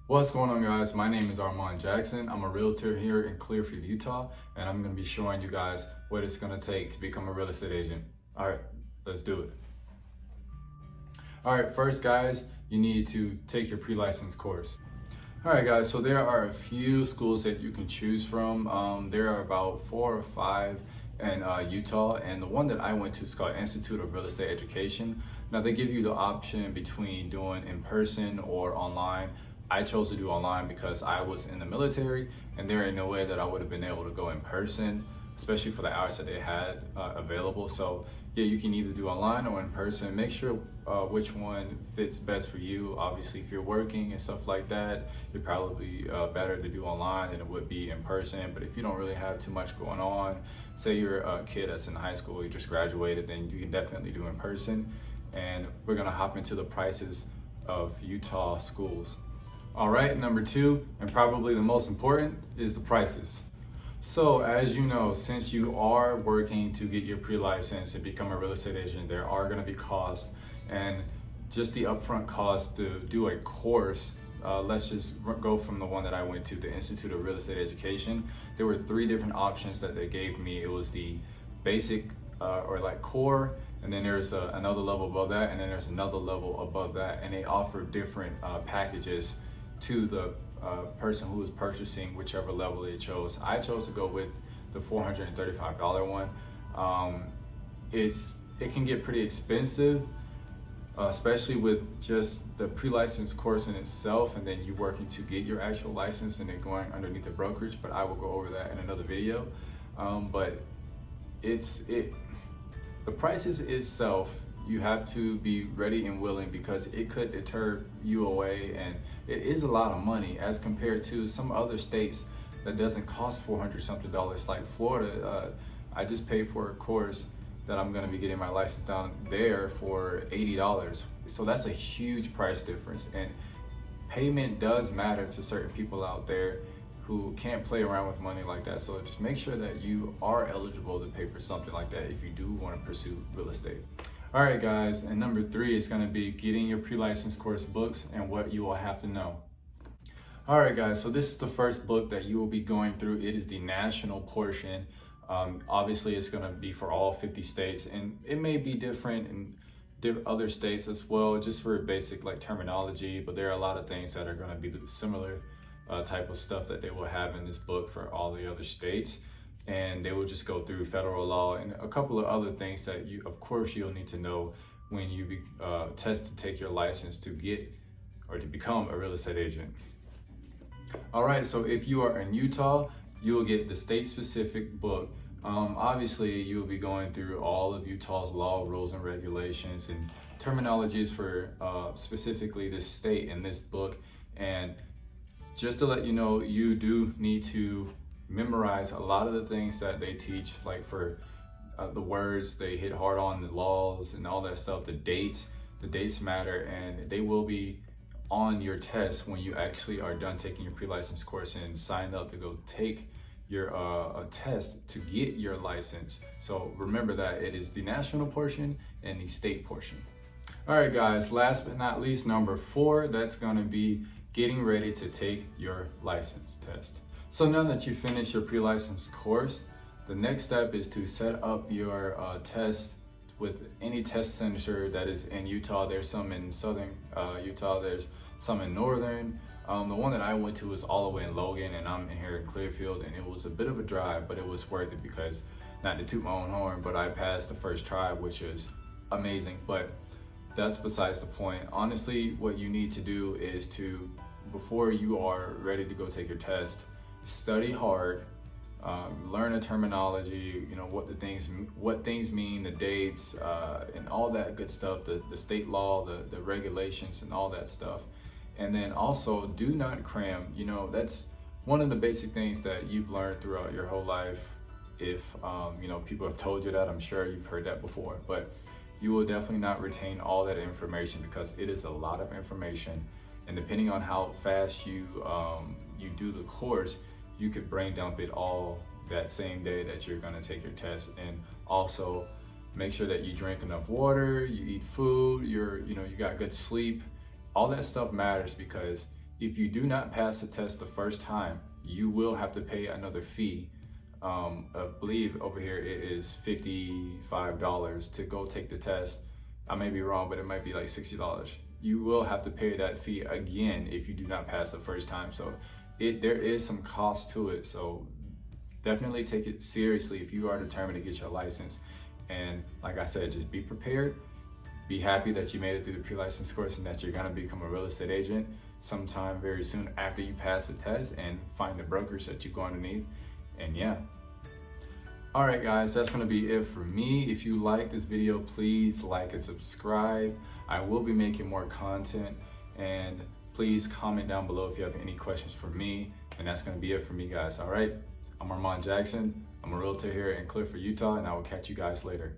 What's going on, guys? My name is Armand Jackson. I'm a realtor here in Clearfield, Utah, and I'm going to be showing you guys what it's going to take to become a real estate agent. All right, let's do it. All right, first, guys, you need to take your pre-license course. All right, guys, so there are a few schools that you can choose from. There are about 4 or 5 in Utah, and the one that I went to is called Institute of Real Estate Education. Now, they give you the option between doing in person or online. I chose to do online because I was in the military, and there ain't no way that I would have been able to go in person, especially for the hours that they had available. So yeah, you can either do online or in person. Make sure which one fits best for you. Obviously, if you're working and stuff like that, you're probably better to do online than it would be in person. But if you don't really have too much going on, say you're a kid that's in high school, you just graduated, then you can definitely do in person. And we're gonna hop into the prices of Utah schools. All right, number 2, and probably the most important, is the prices. So as you know, since you are working to get your pre-license and become a real estate agent, there are going to be costs, and just the upfront cost to do a course. Let's just go from the one that I went to, the Institute of Real Estate Education. There were 3 different options that they gave me. It was the basic or like core, and then there's another level above that, and then there's another level above that, and they offer different packages to the person who was purchasing whichever level they chose. I chose to go with the $435 one. It can get pretty expensive, especially with just the pre-license course in itself, and then you working to get your actual license and then going underneath the brokerage. But I will go over that in another video. But the prices itself, you have to be ready and willing, because it could deter you away, and it is a lot of money as compared to some other states that doesn't cost $400 something, like Florida. I just paid for a course that I'm going to be getting my license down there for $80. So that's a huge price difference, and payment does matter to certain people out there who can't play around with money like that. So just make sure that you are eligible to pay for something like that if you do want to pursue real estate. All right, guys, and number 3 is going to be getting your pre-license course books and what you will have to know. All right, guys, so this is the first book that you will be going through. It is the national portion. Obviously, it's going to be for all 50 states, and it may be different in other states as well, just for basic like terminology, but there are a lot of things that are going to be the similar type of stuff that they will have in this book for all the other states. And they will just go through federal law and a couple of other things that you'll need to know when you test to take your license to get or to become a real estate agent. All right, so if you are in Utah, you will get the state-specific book. Obviously, you'll be going through all of Utah's law, rules, and regulations and terminologies for specifically this state in this book. And just to let you know, you do need to memorize a lot of the things that they teach, like for the words, they hit hard on the laws and all that stuff. The dates matter, and they will be on your test when you actually are done taking your pre-license course and signed up to go take your a test to get your license. So remember that it is the national portion and the state portion. All right, guys, last but not least, number 4, that's going to be getting ready to take your license test. So now that you finish your pre-license course, the next step is to set up your test with any test center that is in Utah. There's some in southern Utah, there's some in northern. The one that I went to was all the way in Logan, and I'm here in Clearfield, and it was a bit of a drive, but it was worth it because, not to toot my own horn, but I passed the first try, which is amazing. But that's besides the point. Honestly, what you need to do is to, before you are ready to go take your test, study hard, learn the terminology, what things mean, the dates, and all that good stuff, the state law, the regulations, and all that stuff. And then also, do not cram. That's one of the basic things that you've learned throughout your whole life. If people have told you that, I'm sure you've heard that before, but you will definitely not retain all that information, because it is a lot of information. And depending on how fast you do the course, you could brain dump it all that same day that you're gonna take your test. And also make sure that you drink enough water, you eat food, you got good sleep. All that stuff matters, because If you do not pass the test the first time, you will have to pay another fee. I believe over here it is $55 to go take the test. I may be wrong, but it might be like $60. You will have to pay that fee again if you do not pass the first time. So there is some cost to it. So definitely take it seriously if you are determined to get your license. And like I said, just be prepared. Be happy that you made it through the pre-license course and that you're gonna become a real estate agent sometime very soon after you pass the test, and find the brokers that you go underneath. And yeah. All right guys, that's gonna be it for me. If you like this video, please like and subscribe. I will be making more content, and please comment down below if you have any questions for me. And that's gonna be it for me guys, all right? I'm Armand Jackson. I'm a realtor here in Clifford, Utah, and I will catch you guys later.